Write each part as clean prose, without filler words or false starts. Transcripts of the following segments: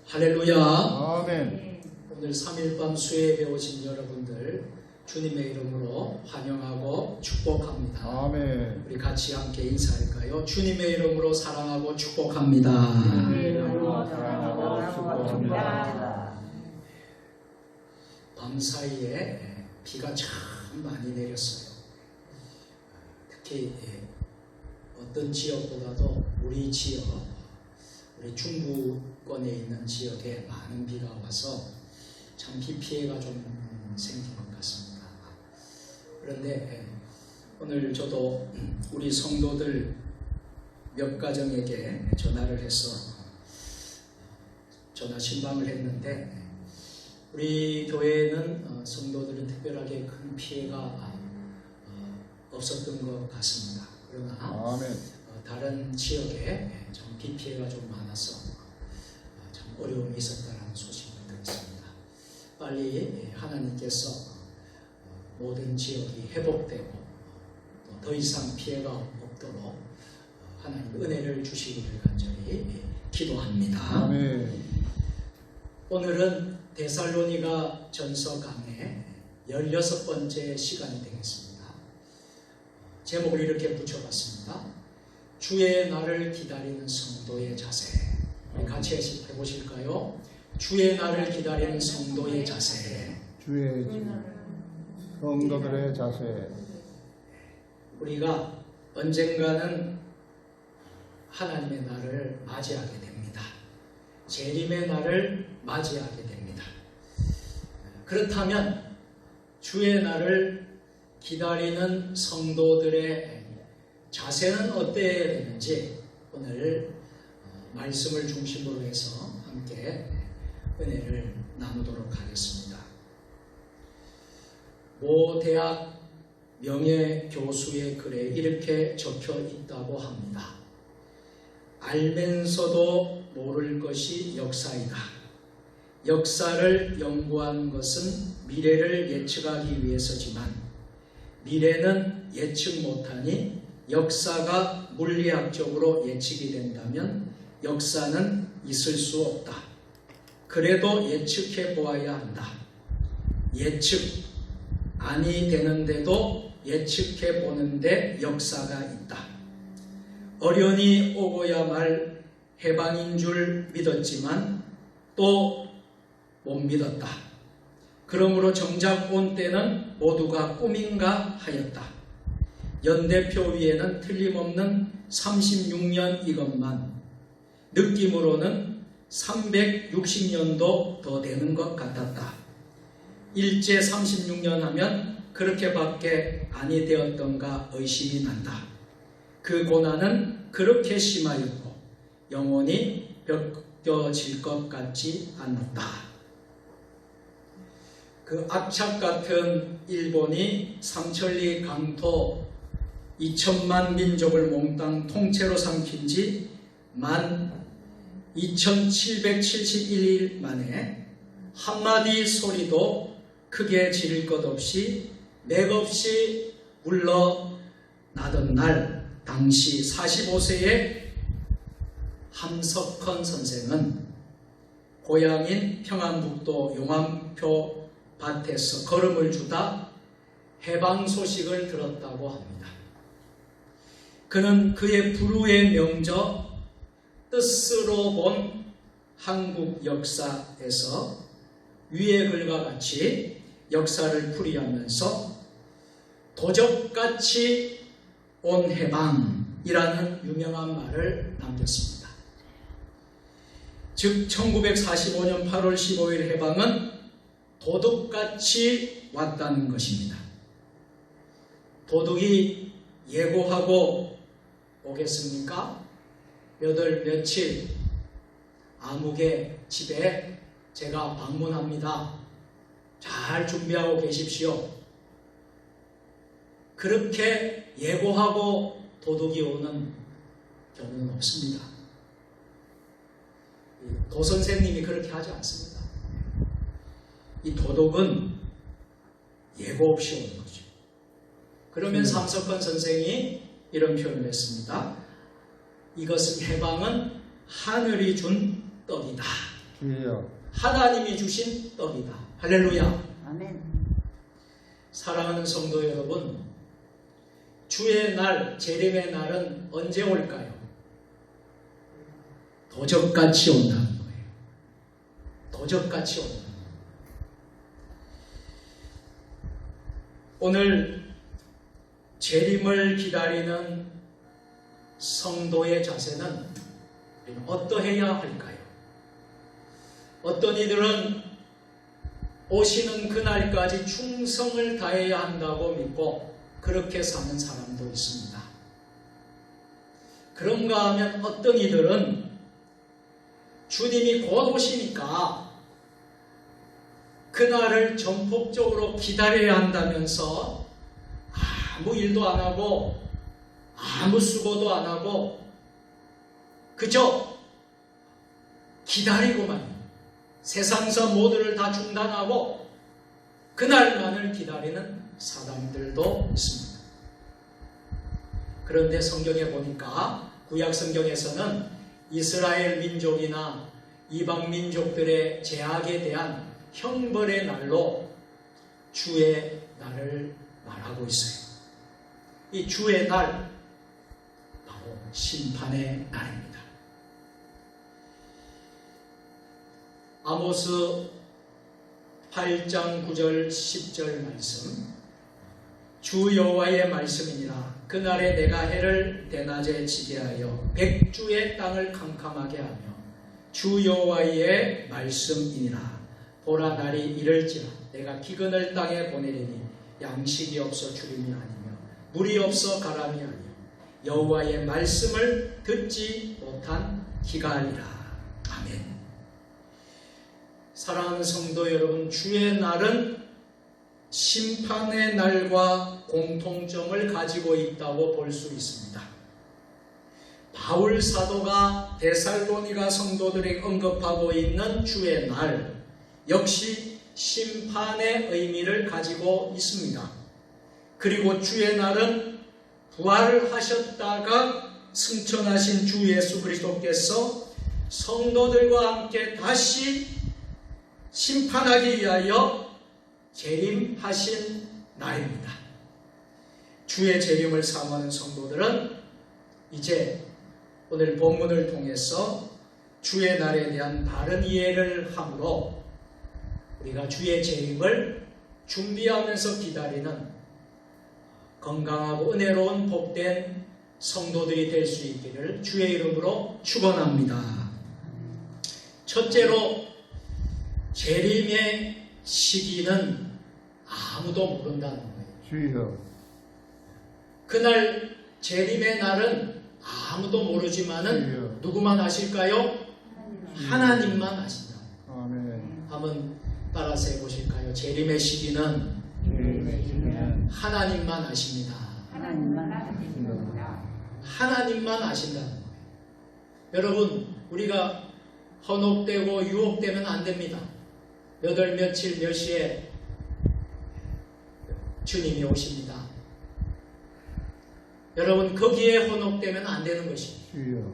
할렐루야. 아멘. 오늘 3일밤 수혜에 오신 여러분들 주님의 이름으로 환영하고 축복합니다. 아멘. 우리 같이 함께 인사할까요? 주님의 이름으로 사랑하고 축복합니다. 주님의 이름으로 사랑하고 축복합니다. 밤 사이에 비가 참 많이 내렸어요. 특히 어떤 지역보다도 우리 지역, 우리 중부권에 있는 지역에 많은 비가 와서 참 비 피해가 좀 생긴 것 같습니다. 그런데 오늘 저도 우리 성도들 몇 가정에게 전화를 해서 전화 신방을 했는데 우리 교회에는 성도들은 특별하게 큰 피해가 없었던 것 같습니다. 그러나 아멘. 다른 지역에 좀 비 피해가 좀 많아서 참 어려움이 있었다는 소식을 들었습니다. 빨리 하나님께서 모든 지역이 회복되고 더 이상 피해가 없도록 하나님 은혜를 주시기를 간절히 기도합니다. 아멘. 오늘은 데살로니가 전서 강의 16번째 시간이 되겠습니다. 제목을 이렇게 붙여봤습니다. 주의 날을 기다리는 성도의 자세. 우리 같이 해보실까요? 주의 날을 기다리는 성도의 자세. 주의 성도들의 자세. 우리가 언젠가는 하나님의 날을 맞이하게 됩니다. 재림의 날을 맞이하게 됩니다. 그렇다면 주의 날을 기다리는 성도들의 자세는 어때야 되는지 오늘 말씀을 중심으로 해서 함께 은혜를 나누도록 하겠습니다. 모 대학 명예교수의 글에 이렇게 적혀 있다고 합니다. 알면서도 모를 것이 역사이다. 역사를 연구하는 것은 미래를 예측하기 위해서지만 미래는 예측 못하니 역사가 물리학적으로 예측이 된다면 역사는 있을 수 없다. 그래도 예측해 보아야 한다. 예측 아니 되는데도 예측해 보는데 역사가 있다. 어련히 오고야 말 해방인 줄 믿었지만 또 못 믿었다. 그러므로 정작 온 때는 모두가 꿈인가 하였다. 연대표 위에는 틀림없는 36년 이것만 느낌으로는 360년도 더 되는 것 같았다. 일제 36년 하면 그렇게밖에 아니 되었던가 의심이 난다. 그 고난은 그렇게 심하였고 영원히 벗겨질 것 같지 않았다. 그 악착 같은 일본이 삼천리 강토 2천만 민족을 몽땅 통째로 삼킨 지 12,771일 만에 한마디 소리도 크게 지를 것 없이 맥없이 물러나던 날 당시 45세의 함석헌 선생은 고향인 평안북도 용암표 밭에서 걸음을 주다 해방 소식을 들었다고 합니다. 그는 그의 불후의 명저 뜻으로 본 한국 역사에서 위의 글과 같이 역사를 풀이하면서 도적같이 온 해방이라는 유명한 말을 남겼습니다. 즉 1945년 8월 15일 해방은 도둑같이 왔다는 것입니다. 도둑이 예고하고 오겠습니까? 몇 월 며칠 아무개 집에 제가 방문합니다. 잘 준비하고 계십시오. 그렇게 예고하고 도둑이 오는 경우는 없습니다. 도 선생님이 그렇게 하지 않습니다. 이 도둑은 예고 없이 오는 거죠. 그러면 함석헌 선생이 이런 표현을 했습니다. 이것은 해방은 하늘이 준 떡이다. 주여. 하나님이 주신 떡이다. 할렐루야. 아멘. 사랑하는 성도 여러분, 주의 날, 재림의 날은 언제 올까요? 도적같이 온다는 거예요. 도적같이 온다는 거예요. 오늘 재림을 기다리는 성도의 자세는 어떠해야 할까요? 어떤 이들은 오시는 그날까지 충성을 다해야 한다고 믿고 그렇게 사는 사람도 있습니다. 그런가 하면 어떤 이들은 주님이 곧 오시니까 그날을 전폭적으로 기다려야 한다면서 아무 일도 안 하고 아무 수고도 안 하고 그저 기다리고만 세상서 모두를 다 중단하고 그날만을 기다리는 사람들도 있습니다. 그런데 성경에 보니까 구약 성경에서는 이스라엘 민족이나 이방 민족들의 죄악에 대한 형벌의 날로 주의 날을 말하고 있어요. 이 주의 날 바로 심판의 날입니다. 아모스 8장 9절 10절 말씀, 주 여호와의 말씀이니라. 그날에 내가 해를 대낮에 지게 하여 백주의 땅을 캄캄하게 하며 주 여호와의 말씀이니라. 보라 날이 이를지라 내가 기근을 땅에 보내리니 양식이 없어 주림이 아니며 물이 없어 가람이 아니요 여호와의 말씀을 듣지 못한 기갈이라. 아멘. 사랑하는 성도 여러분, 주의 날은 심판의 날과 공통점을 가지고 있다고 볼 수 있습니다. 바울 사도가 데살로니가 성도들이 언급하고 있는 주의 날 역시 심판의 의미를 가지고 있습니다. 그리고 주의 날은 부활하셨다가 승천하신 주 예수 그리스도께서 성도들과 함께 다시 심판하기 위하여 재림하신 날입니다. 주의 재림을 사모하는 성도들은 이제 오늘 본문을 통해서 주의 날에 대한 바른 이해를 함으로 우리가 주의 재림을 준비하면서 기다리는 건강하고 은혜로운 복된 성도들이 될 수 있기를 주의 이름으로 축원합니다. 첫째로 재림의 시기는 아무도 모른다는 거예요. 주여. 그날 재림의 날은 아무도 모르지만은 주여. 누구만 아실까요? 하나님만 아신다. 아멘. 한번 따라서 해보실까요? 재림의 시기는 주여. 하나님만 아십니다. 하나님만 아십니다. 하나님만 아신다는 거예요. 여러분, 우리가 헌옥되고 유혹되면 안 됩니다. 몇 월 며칠 몇 시에 주님이 오십니다. 여러분, 거기에 헌옥되면 안 되는 것입니다. 주여.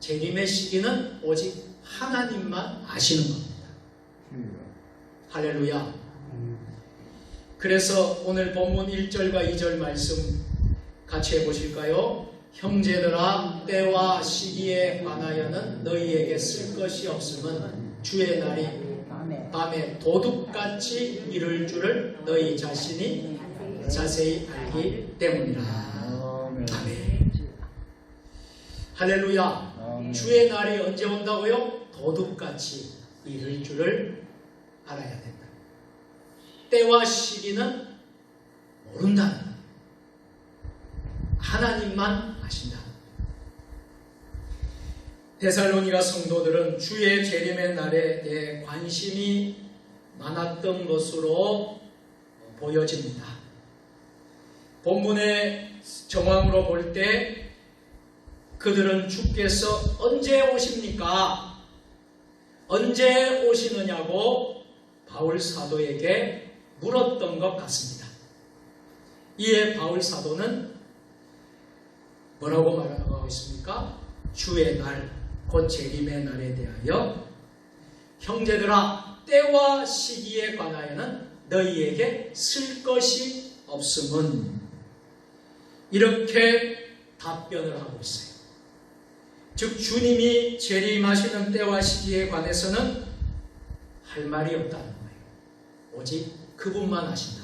재림의 시기는 오직 하나님만 아시는 겁니다. 주여. 할렐루야. 그래서 오늘 본문 1절과 2절 말씀 같이 해보실까요? 형제들아, 때와 시기에 관하여는 너희에게 쓸 것이 없음은 주의 날이 밤에 도둑같이 이를 줄을 너희 자신이 자세히 알기 때문이라. 아멘. 아멘. 할렐루야. 아멘. 주의 날이 언제 온다고요? 도둑같이 이를 줄을 알아야 된다. 때와 시기는 모른다는 거예요. 하나님만 아신다. 데살로니가 성도들은 주의 재림의 날에 대해 관심이 많았던 것으로 보여집니다. 본문의 정황으로 볼 때 그들은 주께서 언제 오십니까? 언제 오시느냐고 바울 사도에게 물었던 것 같습니다. 이에 바울 사도는 뭐라고 말하고 있습니까? 주의 날, 곧 재림의 날에 대하여 형제들아 때와 시기에 관하여는 너희에게 쓸 것이 없음은 이렇게 답변을 하고 있어요. 즉 주님이 재림하시는 때와 시기에 관해서는 할 말이 없다는 거예요. 오직 그분만 아신다.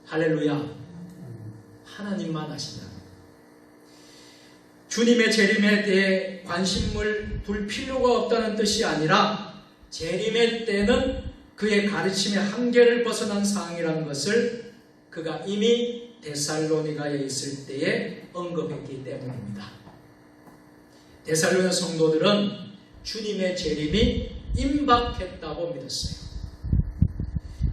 할렐루야. 하나님만 아신다. 주님의 재림에 대해 관심을 둘 필요가 없다는 뜻이 아니라 재림의 때는 그의 가르침의 한계를 벗어난 상황이라는 것을 그가 이미 데살로니가에 있을 때에 언급했기 때문입니다. 데살로니가 성도들은 주님의 재림이 임박했다고 믿었어요.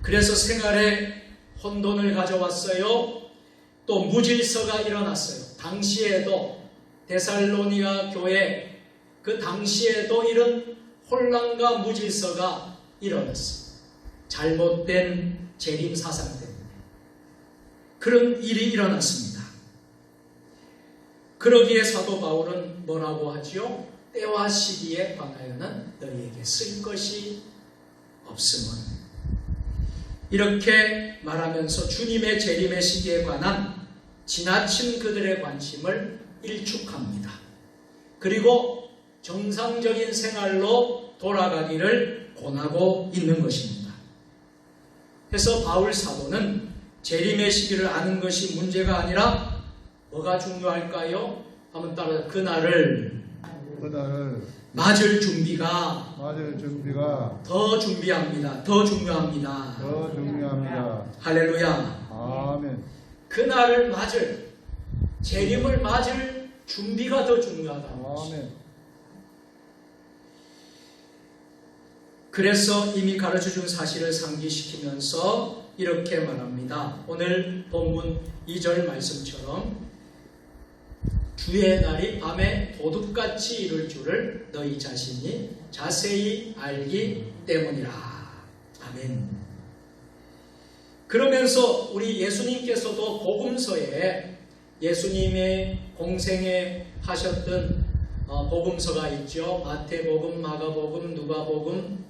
그래서 생활에 혼돈을 가져왔어요. 또 무질서가 일어났어요. 당시에도 데살로니가 교회 그 당시에도 이런 혼란과 무질서가 일어났어요. 잘못된 재림 사상 때문에 그런 일이 일어났습니다. 그러기에 사도 바울은 뭐라고 하지요? 때와 시기에 관하여는 너희에게 쓸 것이 없음은 이렇게 말하면서 주님의 재림의 시기에 관한 지나친 그들의 관심을 일축합니다. 그리고 정상적인 생활로 돌아가기를 권하고 있는 것입니다. 그래서 바울 사도는 재림의 시기를 아는 것이 문제가 아니라 뭐가 중요할까요? 한번 따라 그날을 맞을 준비가 더 준비합니다. 더 중요합니다. 할렐루야. 아멘. 그날을 맞을 재림을 맞을 준비가 더 중요하다는 것입니다. 아멘. 그래서 이미 가르쳐준 사실을 상기시키면서 이렇게 말합니다. 오늘 본문 2절 말씀처럼 주의 날이 밤에 도둑같이 이룰 줄을 너희 자신이 자세히 알기 때문이라. 아멘. 그러면서 우리 예수님께서도 복음서에 예수님의 공생에 하셨던 복음서가 있죠. 마태복음, 마가복음, 누가복음,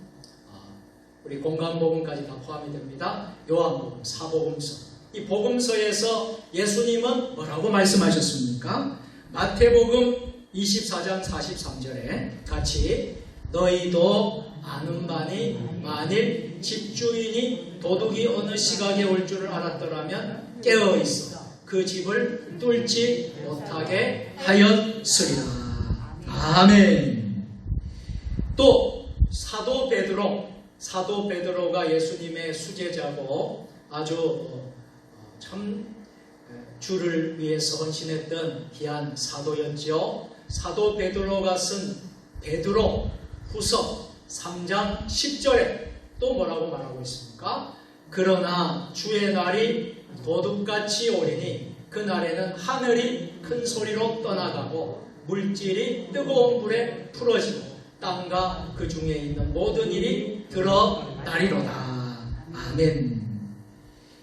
우리 공간복음까지 다 포함이 됩니다. 요한복음, 사복음서. 이 복음서에서 예수님은 뭐라고 말씀하셨습니까? 마태복음 24장 43절에 같이 너희도 아는 바니 만일 집주인이 도둑이 어느 시각에 올 줄을 알았더라면 깨어있어 그 집을 뚫지 못하게 하였으리라. 아멘. 또 사도 베드로가 예수님의 수제자고 아주 참 주를 위해서 헌신했던 귀한 사도였죠. 사도 베드로가 쓴 베드로 후서 3장 10절에 또 뭐라고 말하고 있습니까? 그러나 주의 날이 도둑같이 오리니 그날에는 하늘이 큰 소리로 떠나가고 물질이 뜨거운 불에 풀어지고 땅과 그 중에 있는 모든 일이 드러나리로다. 아멘.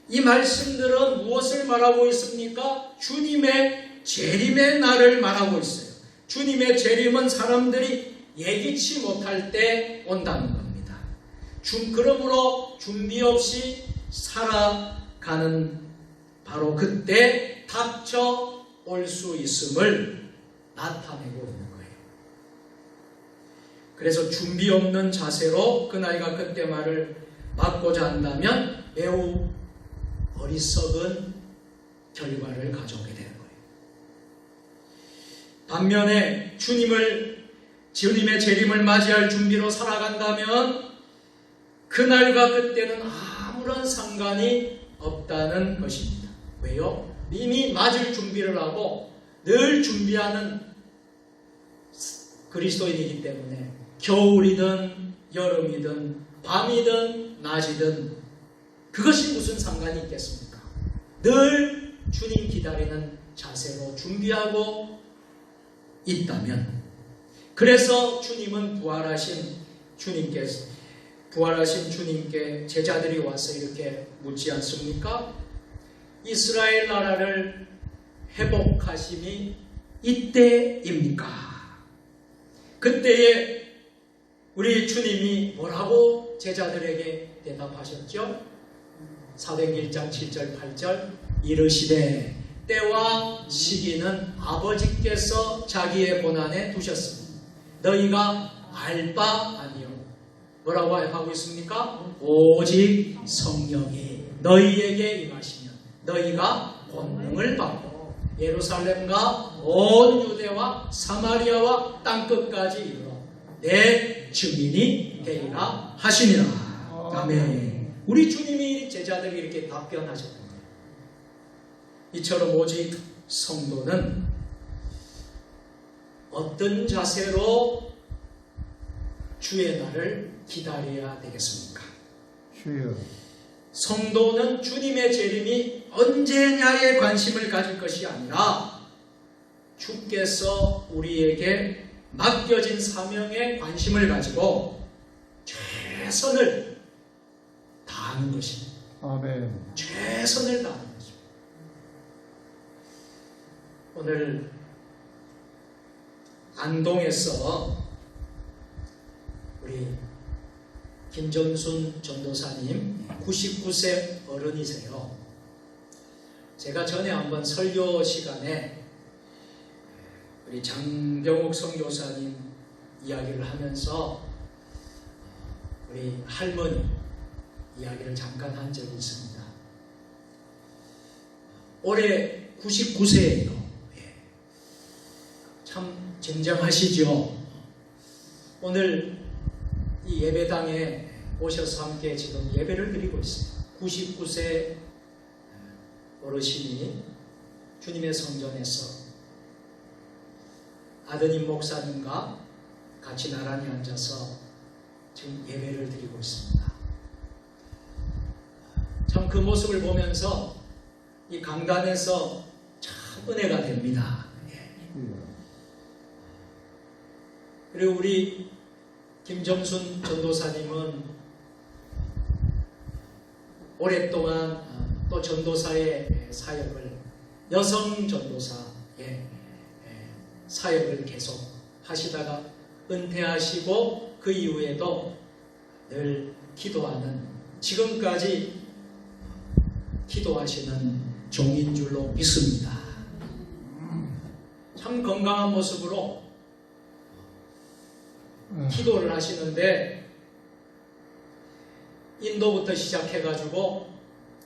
이 말씀들은 무엇을 말하고 있습니까? 주님의 재림의 날을 말하고 있어요. 주님의 재림은 사람들이 예기치 못할 때 온다는 겁니다. 그러므로 준비 없이 살아가는 바로 그때 닥쳐 올 수 있음을 나타내고 있는 거예요. 그래서 준비 없는 자세로 그 나이가 그때 말을 막고자 한다면 매우 어리석은 결과를 가져오게 되는 거예요. 반면에 주님의 재림을 맞이할 준비로 살아간다면 그날과 그때는 아무런 상관이 없다는 것입니다. 왜요? 이미 맞을 준비를 하고 늘 준비하는 그리스도인이기 때문에 겨울이든 여름이든 밤이든 낮이든 그것이 무슨 상관이 있겠습니까? 늘 주님 기다리는 자세로 준비하고 있다면 그래서 주님은 부활하신 주님께 제자들이 와서 이렇게 묻지 않습니까? 이스라엘 나라를 회복하심이 이때입니까? 그때에 우리 주님이 뭐라고 제자들에게 대답하셨죠? 사도행전 1장 7절 8절 이르시되 때와 시기는 아버지께서 자기의 권한에 두셨습니다. 너희가 알 바 아니요. 뭐라고 하고 있습니까? 오직 성령이 너희에게 임하시면 너희가 권능을 받고 예루살렘과 온 유대와 사마리아와 땅끝까지 이르러 내 증인이 되리라 하시니라. 아멘. 우리 주님이 제자들에게 이렇게 답변하셨던 거예요. 이처럼 오직 성도는 어떤 자세로 주의 날을 기다려야 되겠습니까? 주여. 성도는 주님의 재림이 언제냐에 관심을 가질 것이 아니라 주께서 우리에게 맡겨진 사명에 관심을 가지고 최선을 다하는 것입니다. 아멘. 최선을 다하는 것입니다. 오늘 안동에서 우리 김정순 전도사님 99세 어른이세요. 제가 전에 한번 설교 시간에 우리 장병욱 선교사님 이야기를 하면서 우리 할머니 이야기를 잠깐 한 적이 있습니다. 올해 99세예요. 참 쟁쟁하시죠. 오늘 이 예배당에 오셔서 함께 지금 예배를 드리고 있어요. 99세 어르신이 주님의 성전에서 아드님 목사님과 같이 나란히 앉아서 지금 예배를 드리고 있습니다. 참 그 모습을 보면서 이 강단에서 참 은혜가 됩니다. 그리고 우리 김정순 전도사님은 오랫동안 또 전도사의 사역을 여성 전도사의 사역을 계속 하시다가 은퇴하시고 그 이후에도 늘 기도하는 지금까지 기도하시는 종인 줄로 믿습니다. 참 건강한 모습으로 기도를 하시는데 인도부터 시작해가지고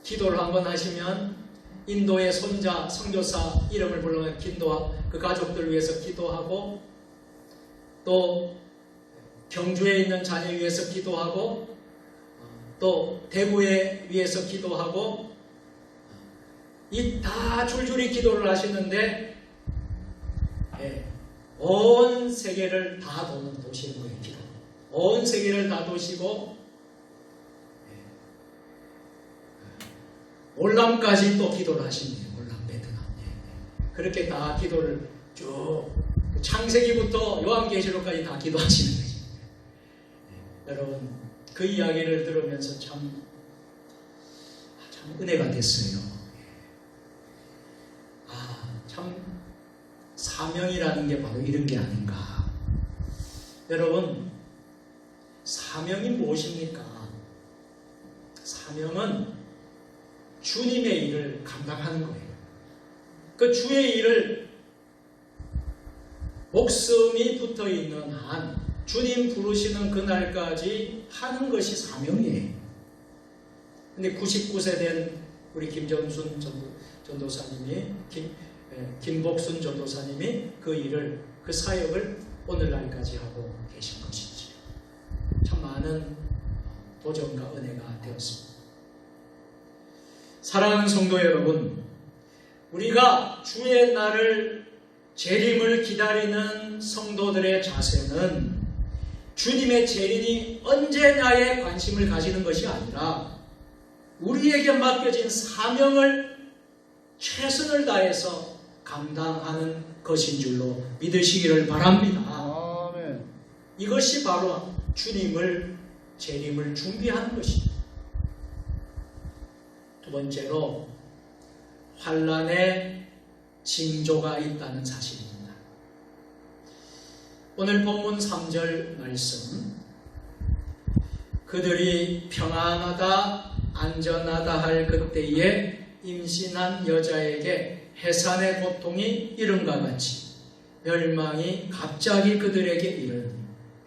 기도를 한번 하시면 인도의 손자 선교사 이름을 불러서 기도하고 그 가족들 위해서 기도하고 또 경주에 있는 자녀 위해서 기도하고 또 대구에 위해서 기도하고 이 다 줄줄이 기도를 하시는데 온 세계를 다 도시는 거예요. 기도. 온 세계를 다 도시고 올람까지 또 기도를 하십니다. 올람 베트남. 그렇게 다 기도를 쭉 창세기부터 요한계시록까지 다 기도하시는 거죠. 여러분 그 이야기를 들으면서 참 은혜가 됐어요. 참 사명이라는 게 바로 이런 게 아닌가. 여러분 사명이 무엇입니까? 사명은 주님의 일을 감당하는 거예요. 그 주의 일을 목숨이 붙어있는 한 주님 부르시는 그날까지 하는 것이 사명이에요. 근데 99세 된 우리 김정순 전도사님이 김복순 전도사님이 그 일을 그 사역을 오늘날까지 하고 계신 것이죠. 참 많은 도전과 은혜가 되었습니다. 사랑하는 성도 여러분, 우리가 주의 날을 재림을 기다리는 성도들의 자세는 주님의 재림이 언제냐에 관심을 가지는 것이 아니라 우리에게 맡겨진 사명을 최선을 다해서 감당하는 것인 줄로 믿으시기를 바랍니다. 아멘. 이것이 바로 주님을 재림을 준비하는 것입니다. 두 번째로 환난의 징조가 있다는 사실입니다. 오늘 본문 3절 말씀 그들이 평안하다, 안전하다 할 그때에 임신한 여자에게 해산의 고통이 이름과 같이 멸망이 갑자기 그들에게 이르니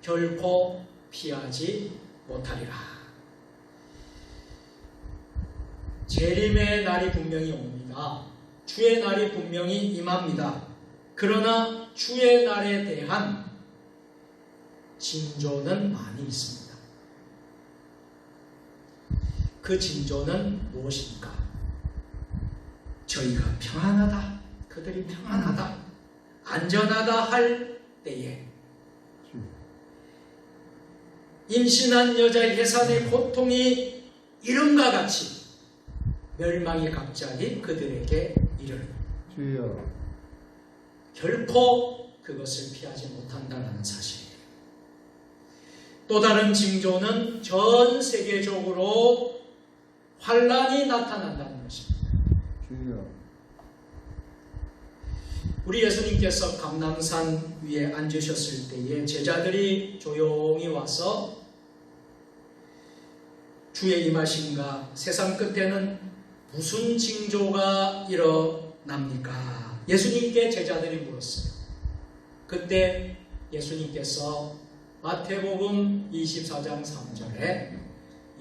결코 피하지 못하리라. 재림의 날이 분명히 옵니다. 주의 날이 분명히 임합니다. 그러나 주의 날에 대한 징조는 많이 있습니다. 그 징조는 무엇입니까? 저희가 평안하다, 그들이 평안하다, 안전하다 할 때에 임신한 여자의 해산의 고통이 이름과 같이 멸망이 갑자기 그들에게 이르는 주여. 결코 그것을 피하지 못한다는 사실이에요. 또 다른 징조는 전 세계적으로 환란이 나타난다는 것입니다. 주여. 우리 예수님께서 감람산 위에 앉으셨을 때에 제자들이 조용히 와서 주의 임하심과 세상 끝에는 무슨 징조가 일어납니까? 예수님께 제자들이 물었어요. 그때 예수님께서 마태복음 24장 3절에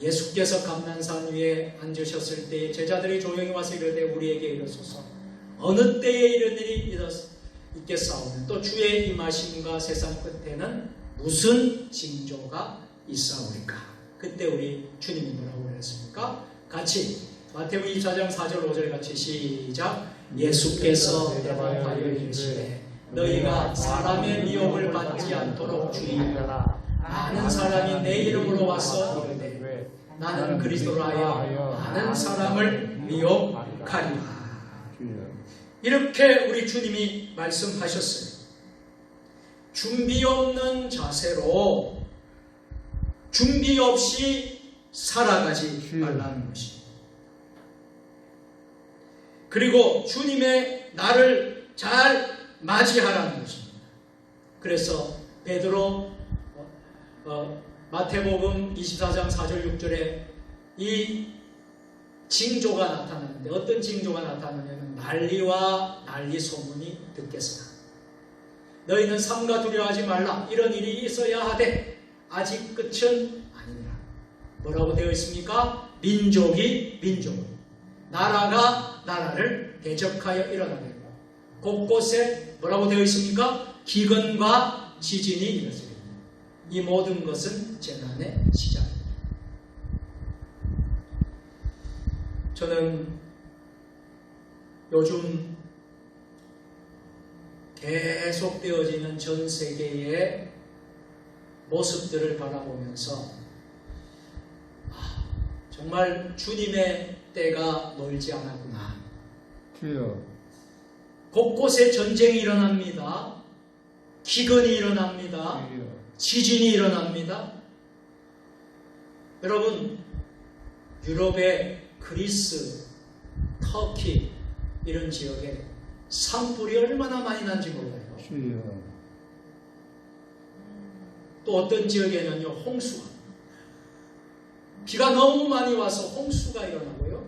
예수께서 감람산 위에 앉으셨을 때 제자들이 조용히 와서 이르되 우리에게 이르소서 어느 때에 이런 일이 있겠사오며 또 주의 임하심과 세상 끝에는 무슨 징조가 있사오리까? 그때 우리 주님이 뭐라고 그랬습니까? 같이 마태복음 24장 4절 5절 같이 시작. 예수께서 대답하여 이르시되 너희가 사람의 미혹을 받지 않도록 주의하라. 많은 사람이 내 이름으로 와서 이르되 나는 그리스도라 하여 많은 사람을 미혹하리라. 이렇게 우리 주님이 말씀하셨어요. 준비 없는 자세로 준비 없이 살아가지 말라는 것입니다. 그리고 주님의 날을 잘 맞이하라는 것입니다. 그래서 베드로 마태복음 24장 4절 6절에 이 징조가 나타나는데 어떤 징조가 나타나냐면 난리와 난리 소문이 듣겠으나 너희는 삼가 두려워하지 말라. 이런 일이 있어야 하되 아직 끝은 아니니라. 뭐라고 되어 있습니까? 민족이 민족을, 나라가 나라를 대적하여 일어나겠고 곳곳에 뭐라고 되어 있습니까? 기근과 지진이 일어납니다. 이 모든 것은 재난의 시작입니다. 저는 요즘 계속되어지는 전 세계의 모습들을 바라보면서 정말 주님의 때가 멀지 않았구나. 주여. 곳곳에 전쟁이 일어납니다. 기근이 일어납니다. 주여. 지진이 일어납니다. 여러분, 유럽의 그리스, 터키 이런 지역에 산불이 얼마나 많이 난지 몰라요. 주여. 또 어떤 지역에는요, 홍수가, 비가 너무 많이 와서 홍수가 일어나고요.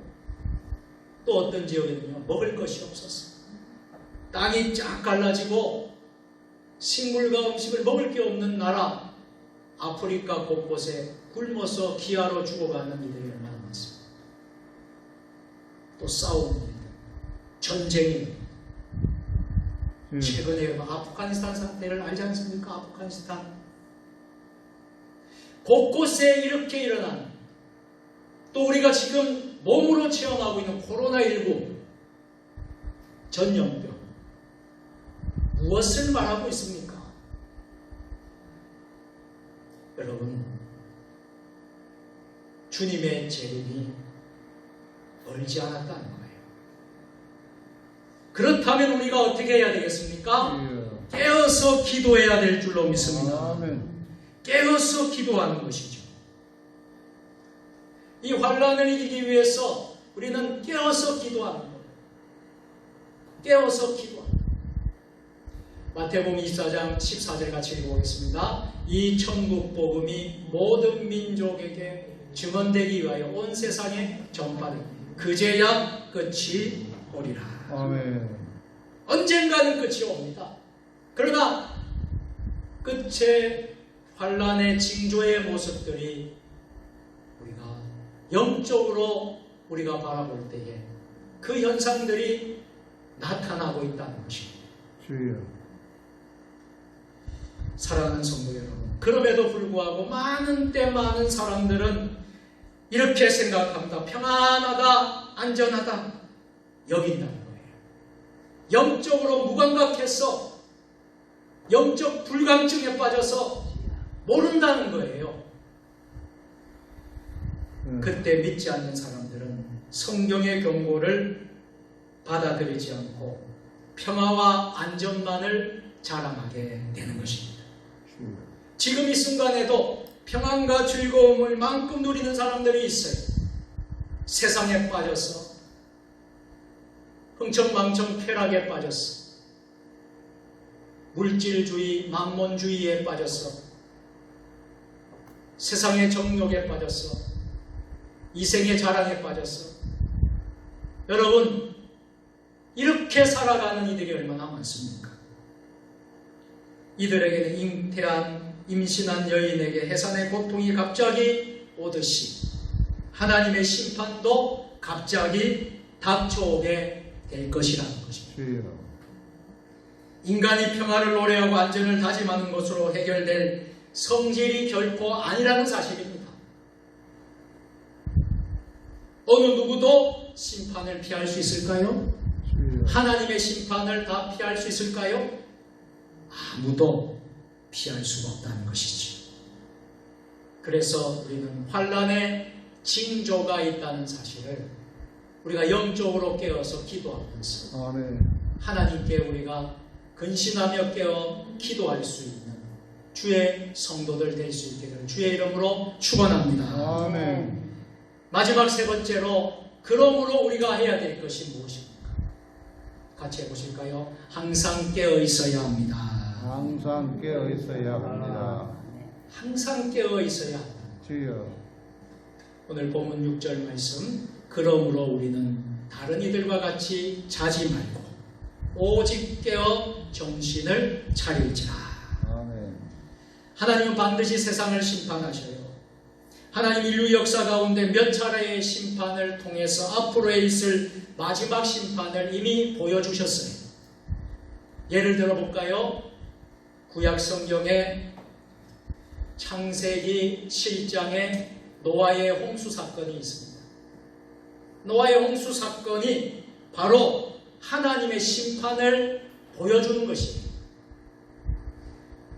또 어떤 지역에는요, 먹을 것이 없었어요. 땅이 쫙 갈라지고 식물과 음식을 먹을 게 없는 나라, 아프리카 곳곳에 굶어서 기아로 죽어가는 이들이 얼마나 많습니다. 또 싸우는 일들, 전쟁이, 최근에 아프가니스탄 사태를 알지 않습니까? 아프가니스탄 곳곳에 이렇게 일어난, 또 우리가 지금 몸으로 체험하고 있는 코로나19 전염병, 무엇을 말하고 있습니까? 여러분, 주님의 재림이 멀지 않았다는 거예요. 그렇다면 우리가 어떻게 해야 되겠습니까? 깨어서 기도해야 될 줄로 믿습니다. 아멘. 깨어서 기도하는 것이죠. 이 환란을 이기기 위해서 우리는 깨어서 기도하는 거예요. 깨어서 기도하는 거예요. 마태복음 24장 14절 같이 읽어보겠습니다. 이 천국 복음이 모든 민족에게 증언되기 위하여 온 세상에 전파를 그제야 끝이 오리라. 아멘. 언젠가는 끝이 옵니다. 그러나 끝에 환란의 징조의 모습들이 우리가 영적으로 우리가 바라볼 때에 그 현상들이 나타나고 있다는 것입니다. 주여. 사랑하는 성도 여러분, 그럼에도 불구하고 많은 사람들은 이렇게 생각합니다. 평안하다, 안전하다 여긴다는 거예요. 영적으로 무감각해서 영적 불감증에 빠져서 모른다는 거예요. 그때 믿지 않는 사람들은 성경의 경고를 받아들이지 않고 평화와 안전만을 자랑하게 되는 것입니다. 주여. 지금 이 순간에도 평안과 즐거움을 마음껏 누리는 사람들이 있어요. 세상에 빠져서 흥청망청 쾌락에 빠졌어. 물질주의, 만몬주의에 빠졌어. 세상의 정욕에 빠졌어. 이생의 자랑에 빠졌어. 여러분, 이렇게 살아가는 이들이 얼마나 많습니까? 이들에게는 잉태한, 임신한 여인에게 해산의 고통이 갑자기 오듯이 하나님의 심판도 갑자기 닥쳐오게 될 것이라는 것입니다. 주여. 인간이 평화를 노래하고 안전을 다짐하는 것으로 해결될 성질이 결코 아니라는 사실입니다. 어느 누구도 심판을 피할 수 있을까요? 주여. 하나님의 심판을 다 피할 수 있을까요? 아무도 피할 수가 없다는 것이지. 그래서 우리는 환란의 징조가 있다는 사실을 우리가 영적으로 깨어서 기도하면서 아멘. 하나님께 우리가 근신하며 깨어 기도할 수 있는 주의 성도들 될 수 있기를 주의 이름으로 축원합니다. 아멘. 마지막 세 번째로 그러므로 우리가 해야 될 것이 무엇입니까? 같이 해보실까요? 항상 깨어 있어야 합니다. 항상 깨어 있어야 합니다. 항상 깨어 있어야 합니다. 주여. 오늘 본문 6절 말씀, 그러므로 우리는 다른 이들과 같이 자지 말고 오직 깨어 정신을 차릴지라. 아멘. 하나님은 반드시 세상을 심판하셔요. 하나님 인류 역사 가운데 몇 차례의 심판을 통해서 앞으로 있을 마지막 심판을 이미 보여주셨어요. 예를 들어 볼까요? 구약 성경에 창세기 7장에 노아의 홍수 사건이 있습니다. 노아의 홍수 사건이 바로 하나님의 심판을 보여주는 것입니다.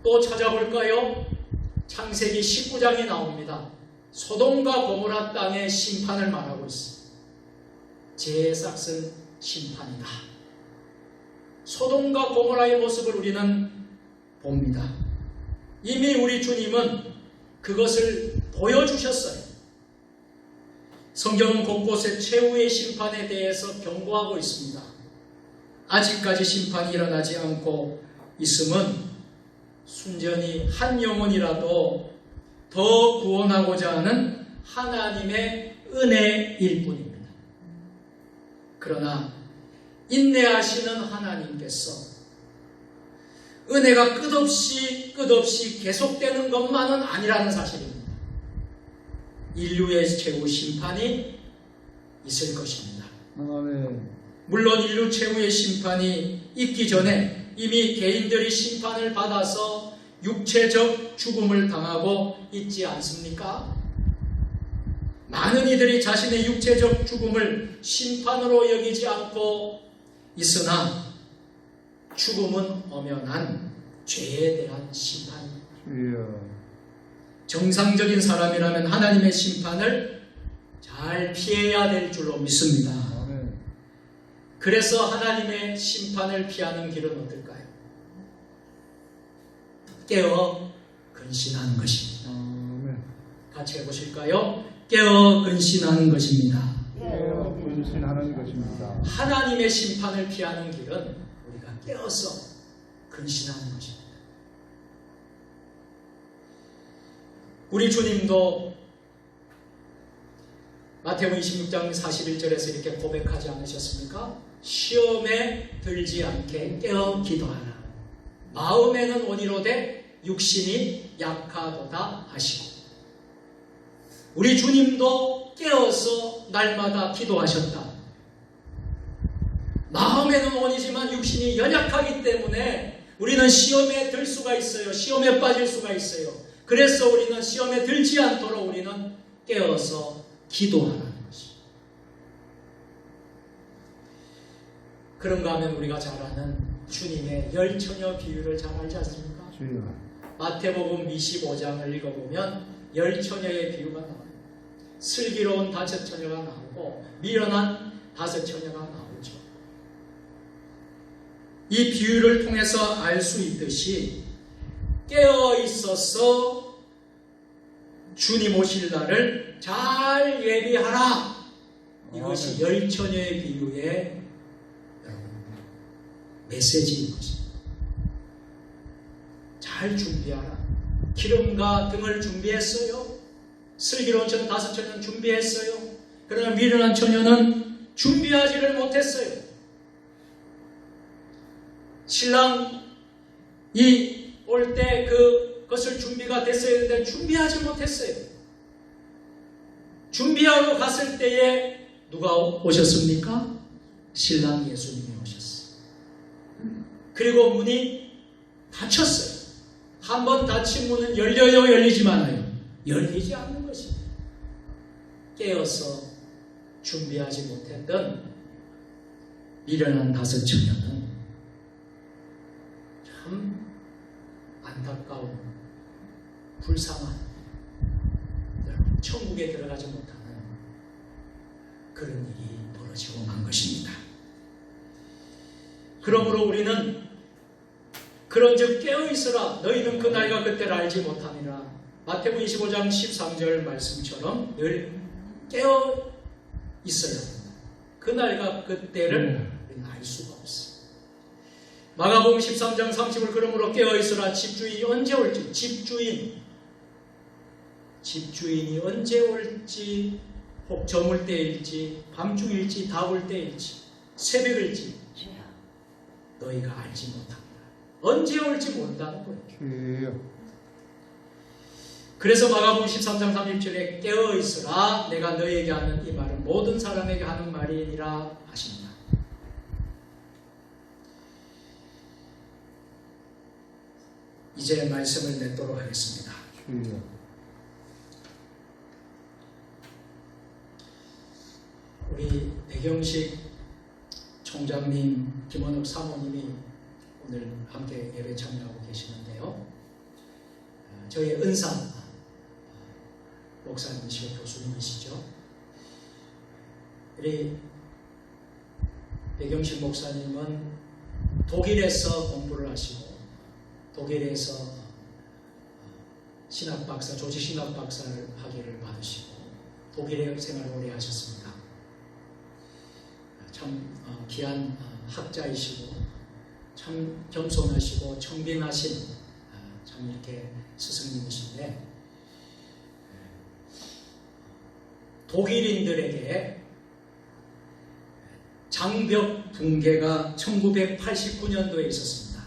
또 찾아볼까요? 창세기 19장이 나옵니다. 소돔과 고모라 땅의 심판을 말하고 있습니다. 죄의 싹은 심판이다. 소돔과 고모라의 모습을 우리는 봅니다. 이미 우리 주님은 그것을 보여주셨어요. 성경은 곳곳에 최후의 심판에 대해서 경고하고 있습니다. 아직까지 심판이 일어나지 않고 있음은 순전히 한 영혼이라도 더 구원하고자 하는 하나님의 은혜일 뿐입니다. 그러나 인내하시는 하나님께서 은혜가 끝없이 계속되는 것만은 아니라는 사실입니다. 인류의 최후 심판이 있을 것입니다. 아멘. 물론 인류 최후의 심판이 있기 전에 이미 개인들이 심판을 받아서 육체적 죽음을 당하고 있지 않습니까? 많은 이들이 자신의 육체적 죽음을 심판으로 여기지 않고 있으나 죽음은 엄연한 죄에 대한 심판입니다. 주여. 정상적인 사람이라면 하나님의 심판을 잘 피해야 될 줄로 믿습니다. 아멘. 그래서 하나님의 심판을 피하는 길은 어떨까요? 깨어 근신하는 것입니다. 아멘. 같이 해보실까요? 깨어 근신하는 것입니다. 깨어 근신하는 것입니다. 하나님의 심판을 피하는 길은 우리가 깨어서 근신하는 것입니다. 우리 주님도 마태복음 26장 41절에서 이렇게 고백하지 않으셨습니까? 시험에 들지 않게 깨어 기도하라. 마음에는 온이로되 육신이 약하도다 하시고, 우리 주님도 깨어서 날마다 기도하셨다. 마음에는 온이지만 육신이 연약하기 때문에 우리는 시험에 들 수가 있어요. 시험에 빠질 수가 있어요. 그래서 우리는 시험에 들지 않도록 우리는 깨어서 기도하라는 것입니다. 그런가 하면 우리가 잘 아는 주님의 열 처녀 비유를 잘 알지 않습니까? 주여. 마태복음 25장을 읽어보면 열 처녀의 비유가 나와요. 슬기로운 5 처녀가 나오고 미련한 5 처녀가 나오죠. 이 비유를 통해서 알 수 있듯이 깨어 있어서 주님 오실 날을 잘 예비하라. 이것이 열 처녀의 비유의 메시지인 것입니다. 잘 준비하라. 기름과 등을 준비했어요. 슬기로운 처녀 5 처녀는 준비했어요. 그러나 미련한 처녀는 준비하지를 못했어요. 신랑이 올 때 그것을 준비가 됐어야 했는데 준비하지 못했어요. 준비하러 갔을 때에 누가 오셨습니까? 신랑 예수님이 오셨어요. 그리고 문이 닫혔어요. 한번 닫힌 문은 열려요, 열리지 않아요? 열리지 않는 것입니다. 깨어서 준비하지 못했던 미련한 5 처녀는 참 안타까운, 불쌍한, 천국에 들어가지 못하는 그런 일이 벌어지고 만 것입니다. 그러므로 우리는 그런즉 깨어있으라. 너희는 그 날과 그때를 알지 못하니라. 마태복음 25장 13절 말씀처럼 늘 깨어 있어야 합니다. 그 날과 그때를 우리는 알 수가 없어요. 마가복음 13장 30을 그러므로 깨어 있으라. 집주인이 언제 올지, 집주인이 언제 올지, 혹 저물 때일지, 밤중일지, 다올 때일지, 새벽일지 너희가 알지 못합니다. 언제 올지 모른다는 거예요. 주여. 그래서 마가복음 13장 30절에 깨어 있으라. 내가 너희에게 하는 이 말은 모든 사람에게 하는 말이니라 하십니다. 이제 말씀을 맺도록 하겠습니다. 주여. 우리 배경식 총장님, 김원욱 사모님이 오늘 함께 예배 참여하고 계시는데요. 저희 은사 목사님이시고 교수님이시죠. 우리 배경식 목사님은 독일에서 공부를 하시고 독일에서 신학박사, 조직신학박사를 학위를 받으시고 독일에 생활을 오래 하셨습니다. 참 귀한 학자이시고 참 겸손하시고 청빈하신 참 이렇게 스승님이신데, 독일인들에게 장벽 붕괴가 1989년도에 있었습니다.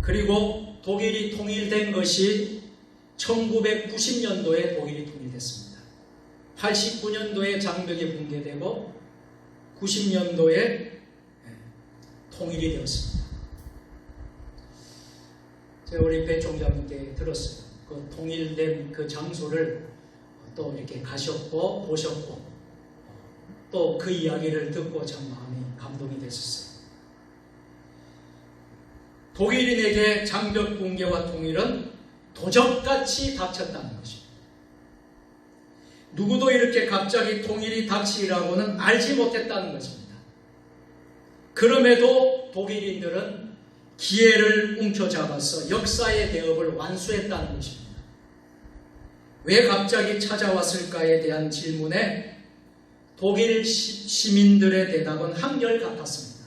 그리고 독일이 통일된 것이 1990년도에 독일이 통일됐습니다. 89년도에 장벽이 붕괴되고 90년도에 통일이 되었습니다. 제가 우리 배 총장님께 들었어요. 그 통일된 그 장소를 또 이렇게 가셨고 보셨고 또 그 이야기를 듣고 참 마음이 감동이 됐었어요. 독일인에게 장벽 붕괴와 통일은 도적같이 닥쳤다는 것입니다. 누구도 이렇게 갑자기 통일이 닥치리라고는 알지 못했다는 것입니다. 그럼에도 독일인들은 기회를 움켜잡아서 역사의 대업을 완수했다는 것입니다. 왜 갑자기 찾아왔을까에 대한 질문에 독일 시민들의 대답은 한결같았습니다.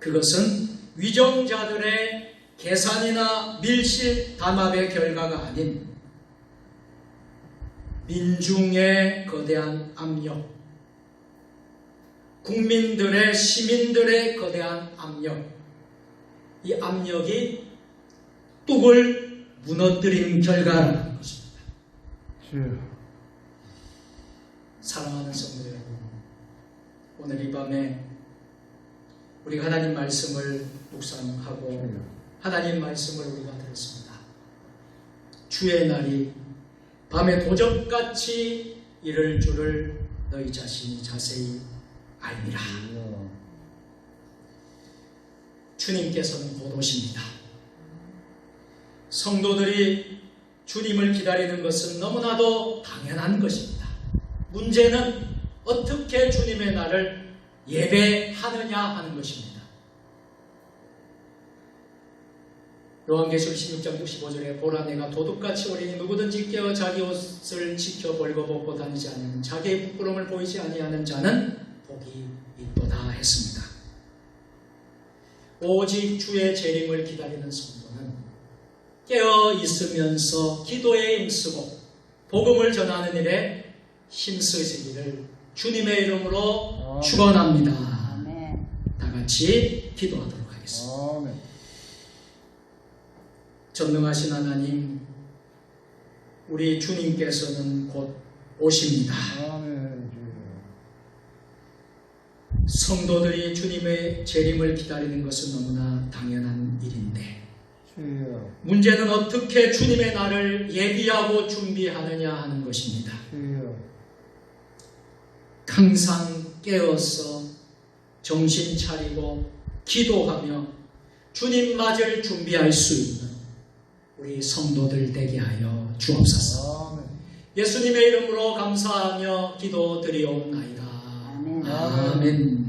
그것은 위정자들의 계산이나 밀실 담합의 결과가 아닌 민중의 거대한 압력, 국민들의, 시민들의 거대한 압력, 이 압력이 뚝을 무너뜨린 결과라는 것입니다. 주여. 사랑하는 성도 여러분, 오늘 이 밤에 우리가 하나님 말씀을 묵상하고 주여. 하나님 말씀을 우리가 들었습니다. 주의 날이 밤에 도적같이 이를 줄을 너희 자신이 자세히 알미라. 주여. 주님께서는 곧 오십니다. 성도들이 주님을 기다리는 것은 너무나도 당연한 것입니다. 문제는 어떻게 주님의 날을 예배하느냐 하는 것입니다. 요한계시록 16장 65절에 보라 내가 도둑같이 오리니 누구든지 깨어 자기 옷을 지켜 벌거벗고 다니지 않는 자기의 부끄러움을 보이지 아니하는 자는 복이 있도다 했습니다. 오직 주의 재림을 기다리는 성도는 깨어 있으면서 기도에 힘쓰고 복음을 전하는 일에 힘쓰시기를 주님의 이름으로 아멘. 축원합니다. 아멘. 다 같이 기도하도록 하겠습니다. 아멘. 전능하신 하나님, 우리 주님께서는 곧 오십니다. 아멘. 주여. 성도들이 주님의 재림을 기다리는 것은 너무나 당연한 일인데 주여. 문제는 어떻게 주님의 날을 예비하고 준비하느냐 하는 것입니다. 주여. 항상 깨어서 정신 차리고 기도하며 주님 맞을 준비할 수 있는 우리 성도들 되게 하여 주옵소서. 아멘. 예수님의 이름으로 감사하며 기도드리옵나이다. 아멘. 아멘.